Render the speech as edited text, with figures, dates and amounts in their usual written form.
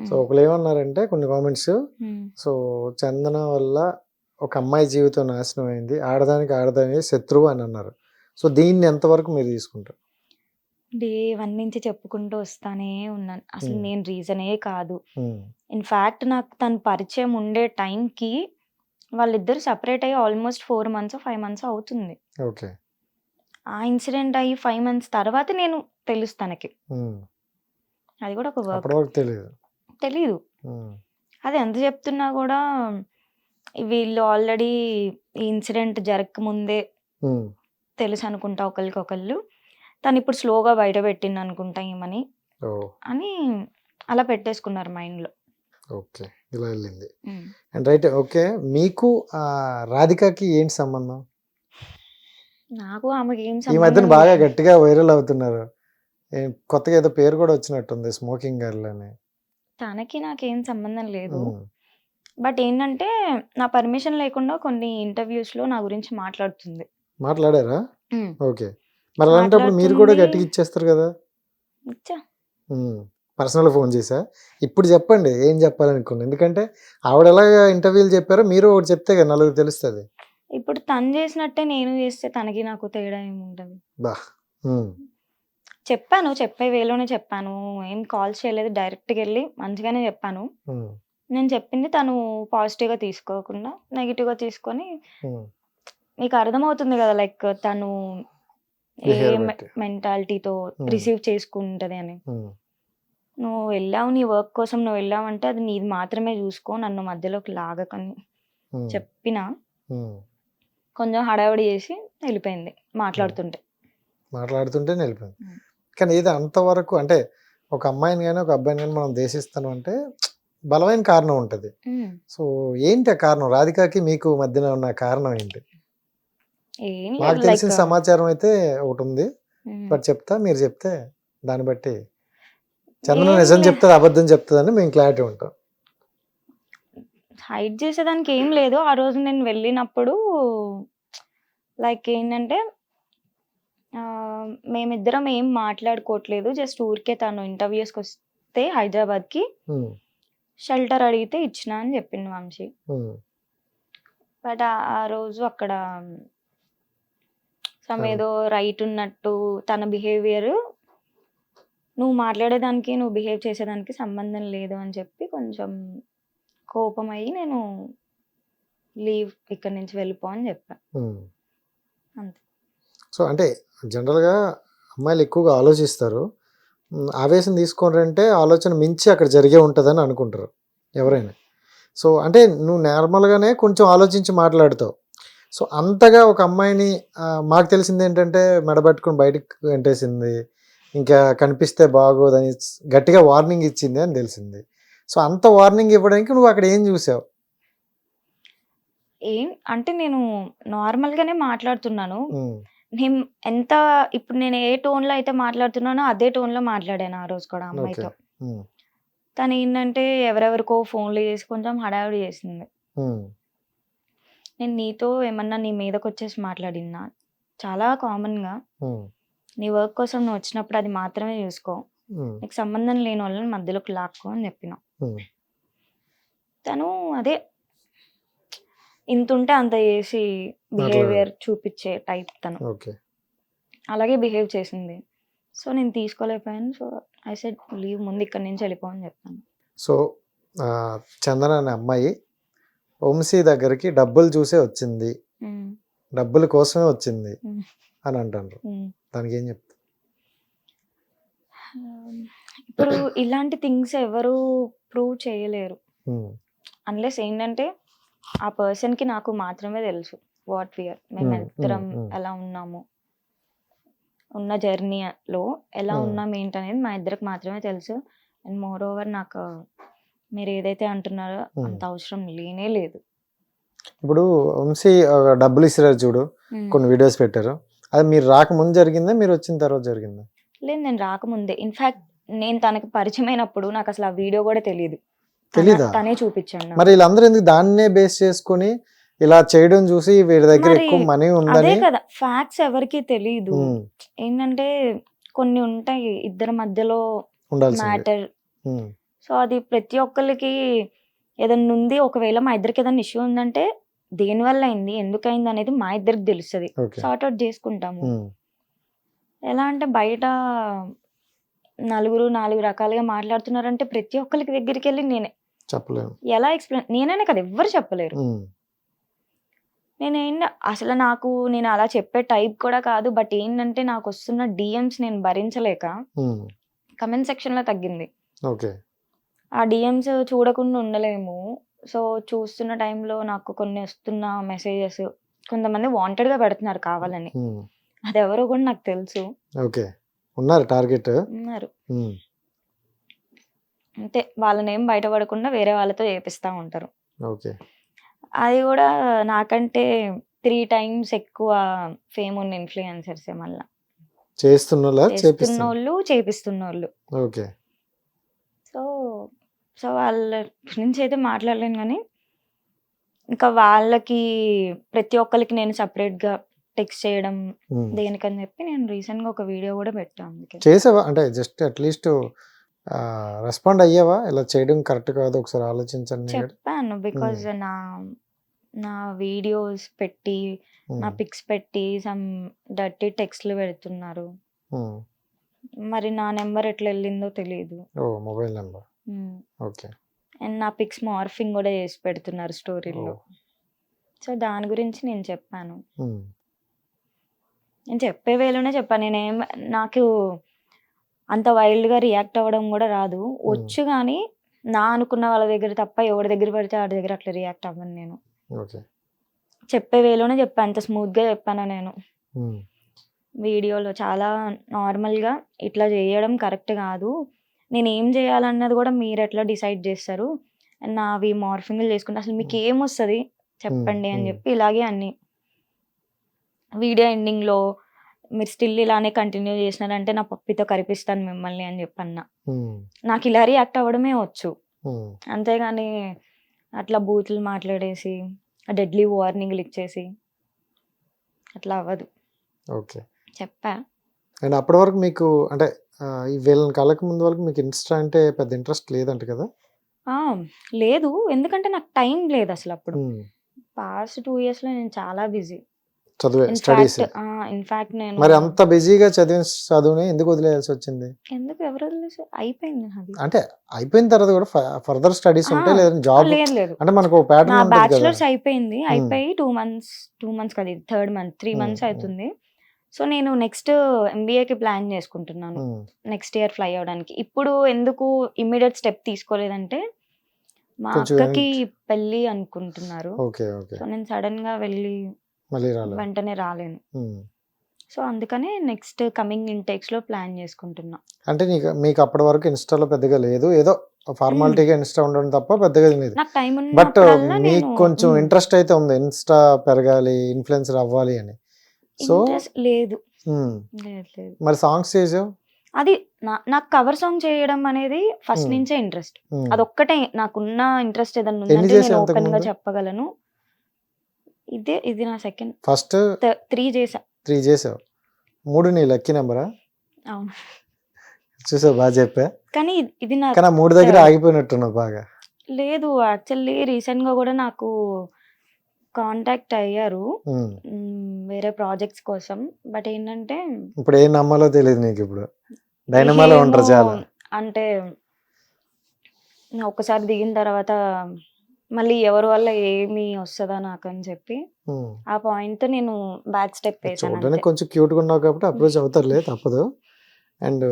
So ఒకళ్ళు ఏమన్నారంటే కొన్ని కామెంట్స్, సో చందన వల్ల ఒక అమ్మాయి జీవితం నాశనం అయింది, ఆడదానికి ఆడదాని శత్రువు అని అన్నారు. సో దీన్ని ఎంతవరకు మీరు తీసుకుంటారు? డే 1 నుంచి చెప్పుకుంటూ వస్తానే ఉన్నాను. అసలు ఉమ్, నేను రీజనే కాదు. ఉమ్, ఇన్‌ఫాక్ట్ నాకు తను పరిచయం ఉండే టైంకి వాళ్ళిద్దరు సెపరేట్ అయ్యి ఆల్మోస్ట్ 4 మంత్సో, 5 మంత్సో అవుతుంది. ఓకే. ఆ ఇన్సిడెంట్ అయ్యి 5 మంత్స్ తర్వాత నేను తెలుసు తనకి. ఉమ్, అది కూడా ఒక వర్క్. అప్పటి వరకు తెలియదు. తెలీదు. ఉమ్, అది ఎంత చెప్తున్నా గూడా వీళ్ళు ఆల్రెడీ ఈ ఇన్సిడెంట్ జరగకముందే ఉమ్, తెలుసనుకుంటా ఒకళ్ళకొకళ్ళు. తనిప్పుడు స్లోగా బయట పెట్టిందనుకుంటా ఈమని ఓ అని అలా పెట్టేసుకున్నారు మైండ్‌లో. ఓకే, ఇలా వెళ్ళింది. హ్మ్. And right. ఓకే, మీకు రాధికకి ఏంటి సంబంధం? నాకు ఆమెకి ఏం ఈ మధ్యన సంబంధం బాగా లేదు. గట్టిగా వైరల్ అవుతున్నారు. కొత్తగా ఏదో పేరు కూడా వచ్చినట్టుంది, స్మోకింగ్ గర్ల్ అని. తనకి నాకేం సంబంధం లేదు. ఉమ్, బట్ ఏంటంటే నా పర్మిషన్ లేకుండా కొన్ని ఇంటర్‌వ్యూస్‌లో నా గురించి మాట్లాడుతుంది. మాట్లాడారా? హ్మ్. ఓకే. మరి అలాంటప్పుడు మీరు కూడా మాట్లాడుతుంది. గట్టిగా ఇచ్చేస్తారు కదా. ఇచ్చా. పర్సనల్ ఫోన్ చేసా. ఇప్పుడు చెప్పండి ఏం చెప్పాలనుకున్నా, ఎందుకంటే ఆవిడ ఎలాగా ఇంటర్వ్యూలు చెప్పారో మీరు ఒకటి చెప్తే కదా నలుగురు తెలుస్తుంది. ఇప్పుడు తను చేసినట్టే నేను చేస్తే తనకి నాకు తేడా ఏముంటది? బా. ఉమ్, చెప్పాను. చెప్పే వేలోనే చెప్పాను. ఏం కాల్స్ చేయలేదు. డైరెక్ట్‌గెళ్ళి మంచిగానే చెప్పాను. ఉమ్, నేను చెప్పింది తను పాజిటివ్‌గా తీసుకోకుండా నెగెటివ్‌గా తీసుకొని ఉమ్, మీకు అర్థమవుతుంది గదా! లైక్ తను ఏ బిహేవియర్ బట్టి. మెంటాలిటీతో ఉమ్, రిసీవ్ చేసుకుంటది అని. ఉమ్, నువ్వు వెళ్ళావు నీ వర్క్ కోసం నువ్వు వెళ్ళావంటే అది నీది మాత్రమే చూసుకో. నన్ను మధ్యలోకి లాగకని ఉమ్, చెప్పినా ఉమ్. కొంచెం హడావిడి చేసి వెళ్ళిపోయింది మాట్లాడుతుంటే. మాట్లాడుతుంటే వెళ్ళిపోయింది. హ్మ్. కానీ ఇది అంతవరకు అంటే ఒక అమ్మాయిని కానీ ఒక అబ్బాయిని కానీ మనం దేశిస్తాను అంటే బలమైన కారణం ఉంటుంది. హ్మ్. సో ఏంటి ఆ కారణం? రాధికాకి మీకు మధ్యన ఉన్న కారణం ఏంటి? ఏం నాకు లేదు తెలిసిన లైక్ సమాచారం అయితే ఒకటి ఉంది, హ్మ్. బట్ చెప్తా, మీరు చెప్తే దాన్ని బట్టి చందన ఏం నిజం లే చెప్తుంది అబద్ధం చెప్తుందని మేము క్లారిటీ ఉంటాం. హైడ్ చేసేదానికి ఏం లేదు. ఆ రోజు నేను వెళ్ళినప్పుడు లైక్ ఏంటంటే మేమిద్దరం ఏం మాట్లాడుకోవట్లేదు. జస్ట్ ఊరికే తను ఇంటర్‌వ్యూస్‌కొస్తే హైదరాబాద్‌కి ఉమ్, షెల్టర్ అడిగితే ఇచ్చినా అని చెప్పింది వంశీ. ఉమ్, బట్ ఆ రోజు అక్కడ సమ్ అవును. ఏదో రైట్ ఉన్నట్టు తన బిహేవియర్ నువ్వు మాట్లాడేదానికి, నువ్వు బిహేవ్ చేసేదానికి సంబంధం లేదు అని చెప్పి కొంచెం కోపమయ్యి నేను లీవ్ ఇక్కడి నుంచి వెళ్ళిపో అని చెప్పా. ఉమ్. అంతే. సో అంటే జనరల్గా అమ్మాయిలు ఎక్కువగా ఆలోచిస్తారు. ఆవేశం తీసుకోరంటే ఆలోచన మించి అక్కడ జరిగే ఉంటుందని అనుకుంటారు ఎవరైనా. సో అంటే నువ్వు నార్మల్గానే కొంచెం ఆలోచించి మాట్లాడుతావు. సో అంతగా ఒక అమ్మాయిని మాకు తెలిసింది ఏంటంటే మెడబెట్టుకుని బయటకు వెంటేసింది, ఇంకా కనిపిస్తే బాగోదని గట్టిగా వార్నింగ్ ఇచ్చింది అని తెలిసింది. సో అంత వార్నింగ్ ఇవ్వడానికి నువ్వు అక్కడ ఏం చూసావు? ఏం అంటే నేను నార్మల్‌గానే మాట్లాడుతున్నాను. ఉమ్, నేను ఎంత ఇప్పుడు నేను ఏ టోన్‌లో అయితే మాట్లాడుతున్నానో అదే టోన్‌లో మాట్లాడాను ఆ రోజు కూడా ఓకే. అమ్మాయితో. ఉమ్, తనేంటంటే ఎవరెవరికో ఫోన్‌లు చేసి కొంచెం హడావిడి చేసింది. ఉమ్, నేను నీతో ఏమన్నా నీ మీదకొచ్చేసి మాట్లాడినా? చాలా కామన్‌గా ఉమ్, నీ వర్క్ కోసం నువ్వు వచ్చినప్పుడు అది మాత్రమే చూసుకో. ఉమ్, నీకు సంబంధం లేనోళ్ళని మధ్యలోకి లాక్కో అని చెప్పిన. ఉమ్, తను అదే ఇంతుంటే అంత చేసి మాట్లాడాడు. బిహేవియర్ చూపిచ్చే టైప్ తను. ఓకే. అలాగే బిహేవ్ చేసింది. సో, నేను తీసుకోలేకపోయాను. సో, ఐ సెడ్ లీవ్ ముందు ఇక్కడి నుంచి వెళ్ళిపో అని చెప్పాను. సో చందన అనే అమ్మాయి వంశీ దగ్గరికి డబ్బులు చూసే వచ్చింది, హ్మ్. డబ్బుల కోసమే వచ్చింది హ్మ్. అని అంటారు. హ్మ్. దానికి ఏం చెప్తారు? ఇప్పుడు ఇలాంటి థింగ్స్ ఎవరు ప్రూవ్ చేయలేరు. ఉమ్, అన్‌లెస్ ఏంటంటే ఆ పర్సన్‌కి నాకు మాత్రమే తెలుసు. What we are. ఉమ్, మేమిద్దరం ఉమ్, ఎలా ఉన్నాము, ఉన్న జర్నీలో ఎలా ఉమ్, ఉన్నాం ఏంటనేది మా ఇద్దరికి మాత్రమే తెలుసు. అండ్ మోర్ ఓవర్ నాకు మీరు ఏదైతే అంటున్నారో అంత అవసరం లేనే లేదు. ఇప్పుడు వంశీ డబ్బులు ఇస్తారు చూడు, కొన్ని వీడియోస్ పెట్టారు, అది మీరు రాకముందు జరిగిందా మీరు వచ్చిన తర్వాత జరిగిందా? లేదు నేను రాకముందే. ఇన్‌ఫాక్ట్ నేను తనకి పరిచయమైనప్పుడు నాకసలు ఆ వీడియో గూడా తెలీదు. తెలీదా? తనే చూపిచ్చాడు నాకు. మరి వీళ్ళందరూ ఎందుకు దాన్నే బేస్ చేసుకొని ఇలా చేయడం చూసి వీడి దగ్గర మరి ఎక్కువ మనీ అదే ఉందని? కదా! ఫ్యాక్ట్స్ ఎవరికీ తెలీదు. ఏంటంటే కొన్ని ఉంటాయి ఇద్దరి మధ్యలో ఉండాల్సింది. మ్యాటర్. సో, అది ప్రతి ఒక్కళ్ళకి ఏదన్నా ఉంది. ఒకవేళ మా ఇద్దరికి ఏదన్నా ఇష్యూ ఉందంటే దేనివల్ల అయింది? ఎందుకయిందనేది మా ఇద్దరికి తెలుస్తది. ఓకే. సార్ట్ ఔట్ జేసుకుంటాము. హ్మ్. ఎలా అంటే బయట నలుగురు 4 రకాలుగా మాట్లాడుతున్నారంటే ప్రతి ఒక్కళ్ళకి దగ్గరికెళ్ళి నేనే చెప్పలేము. ఎలా ఎక్స్‌ప్లెయిన్ నేననే కాదు ఎవ్వరు చెప్పలేరు. హ్మ్. అసలు నేను అలా చెప్పే టైప్ కూడా కాదు. బట్ ఏంటంటే నాకొస్తున్న డీఎమ్స్ నేను భరించలేక హ్మ్. కమెంట్ సెక్షన్‌లో తగ్గింది. ఓకే. ఆ డీఎమ్స్ చూడకుండా ఉండలేము. సో, చూస్తున్న టైంలో నాకు కొన్ని వస్తున్న మెసేజెస్ కొంతమంది వాంటెడ్‌గా పెడుతున్నారు కావాలని. హ్మ్. అదెవరో కూడా నాకు తెలుసు. ఓకే. ఉన్నారు టార్గెట్. ఉన్నారు. హ్మ్. అంతే వాళ్ళ నేమ్ బయట పడకుండా వేరే వాళ్ళతో చేపిస్తా ఉంటారు. ఓకే. అది గూడా నాకంటే 3 టైమ్స్ ఎక్కువ ఫేమ్ ఉన్న ఇన్‌ఫ్లుయెన్సర్సే మళ్ళా. చేస్తున్నోళ్ళా? చేపిస్తున్నా? చేస్తున్నోళ్ళు, చేపిస్తున్నోళ్ళు. ఓకే. సో, సో వాళ్ళ గురించి అయితే మాట్లాడలేను గానీ, ఇంకా వాళ్ళకి ప్రతి ఒక్కళ్ళకి నేను సెపరేట్‌గా టెక్స్ట్ చేయడం హ్మ్. దేనికని జెప్పి నేను రీసెంట్‌గా ఒక వీడియో గూడా పెట్టా అందుకే. చేసావా? అంటే జస్ట్ అట్‌లీస్ట్ రెస్పాండ్ అయ్యావా? ఇలా చేయడం కరెక్ట్ కాదు. ఒకసారి ఆలోచించండి. చెప్పాను. బికాజ్ హ్మ్. నా వీడియోస్ పెట్టి, నా హ్మ్. పిక్స్ పెట్టి సమ్ డర్టీ టెక్స్ట్‌లు పెడుతున్నారు. హ్మ్. మరి నా నంబర్ ఎట్లెళ్ళిందో తెలీదు. ఓహ్! Mobile number. Hmm. Okay. And నా పిక్స్ మార్ఫింగ్ గూడా చేసి పెడుతున్నారు స్టోరీల్లో. ఓహ్! సో, దాని గురించి నేను చెప్పాను. హ్మ్. నేను చెప్పే వేలోనే చెప్పాను. నాకు అంత వైల్డ్‌గా రియాక్ట్ అవ్వడం గూడా రాదు. హ్మ్. వచ్చు గానీ, నా అనుకున్న వాళ్ళ దగ్గర తప్ప ఎవరి దగ్గర పడితే ఆడి దగ్గర అట్లా రియాక్ట్ అవ్వను నేను. ఓకే. చెప్పే వేలోనే చెప్పా. అంత స్మూత్‌గా చెప్పానా నేను. హ్మ్. వీడియోలో చాలా నార్మల్‌గా ఇట్లా జేయడం కరెక్ట్ గాదు. నేనేం జేయాలన్నది గూడా మీరెట్లా డిసైడ్ జేస్తారు. అండ్ నావి మార్ఫింగ్‌లు చేసుకుంటే అసలు మీకేమొస్తది హ్మ్. చెప్పండి అని హ్మ్. జెప్పి ఇలాగే అన్ని. వీడియో ఎండింగ్‌లో మీరు స్టిల్ ఇలానే కంటిన్యూ చేసినారంటే నా పప్పితో కరిపిస్తాను మిమ్మల్ని అని జెప్పన్నా. హ్మ్. నాకిలా రియాక్ట్ అవ్వడమే వచ్చు. హ్మ్. అంతేగాని అట్లా బూతులు మాట్లాడేసి, డెడ్లీ వార్నింగ్‌లు ఇచ్చేసి అట్లా అవ్వదు. ఓకే. చెప్పా. అండ్ అప్పటి వరకు మీకు అంటే ఈ వీళ్ళని కలవక ముందు వరకు మీకు ఇన్‌స్టా అంటే పెద్ద ఇంట్రెస్ట్ లేదంట కదా? ఆ! లేదు. ఎందుకంటే నాకు టైం లేదసలప్పుడు. హ్మ్. పాస్ట్ 2 ఇయర్స్‌లో నేను చాలా బిజీ. స్టడీసే. ఇన్‌ఫాక్ట్ నేను మరి అంత బిజీగా చదివిన చదువుని ఎందుకు వదిలేయాల్సొచ్చింది? ఎందుకు ఎవరు వదిలేసారు? అయిపోయింది నాది. అంటే అయిపోయిన తర్వాత కూడా ఫర్దర్ స్టడీస్ ఆ! ఉంటాయి. లేదంటే జాబ్ లేదు లేదు. అంటే మనకు ఒక నా ప్యాటర్న్ ఉంటది కదా! బ్యాచిలర్స్ అయిపోయింది. హ్మ్. అయిపోయి 2 మంత్స్ కాదు ఇది థర్డ్ మంత్. 3 హ్మ్. మంత్స్ హ్మ్. అయితుంది. సో, నేను నెక్స్ట్ ఎంబీఏకి ప్లాన్ చేసుకుంటున్నాను. హ్మ్. నెక్స్ట్ ఇయర్ ఫ్లై అవ్వడానికి. ఇప్పుడు ఎందుకు ఇమ్మీడియేట్ స్టెప్ తీసుకోలేదంటే, మా కొంచెం అక్కకి పెళ్లి అనుకుంటున్నారు. ఓకే. ఓకే. సో, నేను సడెన్‌గా వెళ్ళి మళ్ళీ రాలేదు. వెంటనే రాలేను. హ్మ్. సో, అందుకనే నెక్స్ట్ కమింగ్ ఇంటేక్స్‌లో ప్లాన్ చేసుకుంటున్నా. అంటే మీకు అప్పటి వరకు ఇన్‌స్టాలో పెద్దగా లేదు. ఏదో హ్మ్. ఫార్మాలిటీగా ఇన్‌స్టా ఉండడం తప్ప పెద్దగా లేదు. నాకు టైం బట్ ఉన్నప్పుడల్లా మీకు నేను కొంచెం ఇంట్రెస్ట్ అయితే ఉంది. ఇన్‌స్టా పెరగాలి, ఇన్‌ఫ్లుయెన్సర్ అవ్వాలి అని. సో ఇంట్రెస్ట్ లేదు. హ్మ్. లేదు. మరి సాంగ్స్ చేసావు? అది నాకు కవర్ సాంగ్ చేయడం అనేది ఫస్ట్ హ్మ్. నుంచే ఇంట్రెస్ట్. హ్మ్. అదొక్కటే నాకున్న ఇంట్రెస్ట్ ఏదన్నా ఎన్ని ఉందంటే నేను చేసావు ఓపెన్‌గా అంతకుముందు? చెప్పగలను. ఇది నా సెకండ్. ఫస్ట్ 3 చేశా. 3 చేసావు. 3 నీ లక్కీ నంబరా? అవును. చూసావు బా చెప్పా. కానీ ఇది నా కానీ ఆ 3 దగ్గర థర్డ్. ఆగిపోయినట్టున్నావు బాగా. లేదు యాక్చువల్లీ రీసెంట్‌గా గూడా నాకు కాంటాక్ట్ అయ్యారు. హ్మ్. వేరే ప్రాజెక్ట్స్ కోసం. బట్ ఏంటంటే ఇప్పుడు ఏం నమ్మాలో తెలీదు నీకిప్పుడు. డైనమాలో ఏమో ఉంటారు చాలా. అంటే ఒక్కసారి దిగిన తర్వాత మళ్ళీ ఎవరి వల్ల ఏమి వస్తదా నాకని చెప్పి హ్మ్. ఆ పాయింట్‌తో నేను బ్యాక్ స్టెప్ వేసానంతే. చూడడానికి కొంచెం క్యూట్‌గా ఉన్నావు కాబట్టి అప్రోచ్ అవుతారులే తప్పదు. అండ్